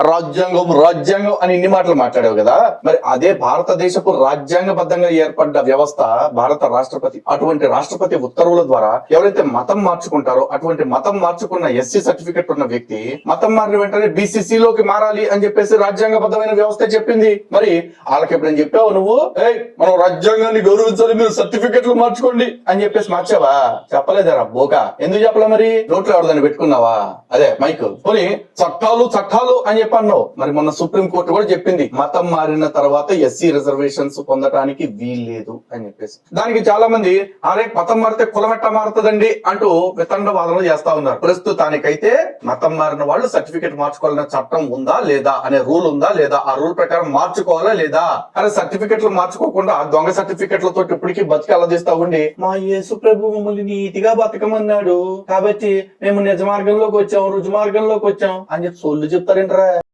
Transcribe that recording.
రాజ్యాంగం రాజ్యాంగం అని ఇన్ని మాటలు మాట్లాడావు కదా, మరి అదే భారతదేశపు రాజ్యాంగబద్ధంగా ఏర్పడ్డ వ్యవస్థ భారత రాష్ట్రపతి. అటువంటి రాష్ట్రపతి ఉత్తర్వుల ద్వారా ఎవరైతే మతం మార్చుకుంటారో అటువంటి మతం మార్చుకున్న ఎస్సీ సర్టిఫికెట్ ఉన్న వ్యక్తి మతం మారిన వెంటనే బీసీసీలోకి మారాలి అని చెప్పేసి రాజ్యాంగబద్ధమైన వ్యవస్థ చెప్పింది. మరి వాళ్ళకి ఎప్పుడైనా చెప్పావు నువ్వు మనం రాజ్యాంగాన్ని గౌరవించాలి, మీరు సర్టిఫికెట్లు మార్చుకోండి అని చెప్పేసి మార్చావా? చెప్పలేదరా బోకా. ఎందుకు చెప్పలే? మరి నోట్లో ఎవరిదాన్ని పెట్టుకున్నావా? అదే మైక్ పోనీ చట్టాలు చట్టాలు అని చెప్పన్నావు. మరి మొన్న సుప్రీం కోర్టు కూడా చెప్పింది మతం మారిన తర్వాత ఎస్సీ రిజర్వేషన్స్ పొందడానికి వీల్లేదు అని చెప్పేసి. దానికి చాలా మంది అరే మతం మారితే కులం ఎట్టా మారుతుందండి అంటూ వితండ వాదనలు చేస్తా ఉన్నారు. ప్రస్తుతానికైతే మతం మారిన వాళ్ళు సర్టిఫికెట్ మార్చుకోవాలన్న చట్టం ఉందా లేదా అనే రూల్ ఉందా లేదా, ఆ రూల్ ప్రకారం మార్చుకోవాలా లేదా? అరే సర్టిఫికెట్లు మార్చుకోకుండా దొంగ సర్టిఫికెట్లతో ఇప్పటికీ బతికి అలదిస్తా ఉండి మా యేసు ప్రభు మమ్మల్ని నీతిగా బతకమన్నాడు కాబట్టి మేము నిజ మార్గంలోకి వచ్చాం రుజు మార్గంలోకి వచ్చాం అని చెప్పి సోళ్ళు చెప్తారేంట్రా?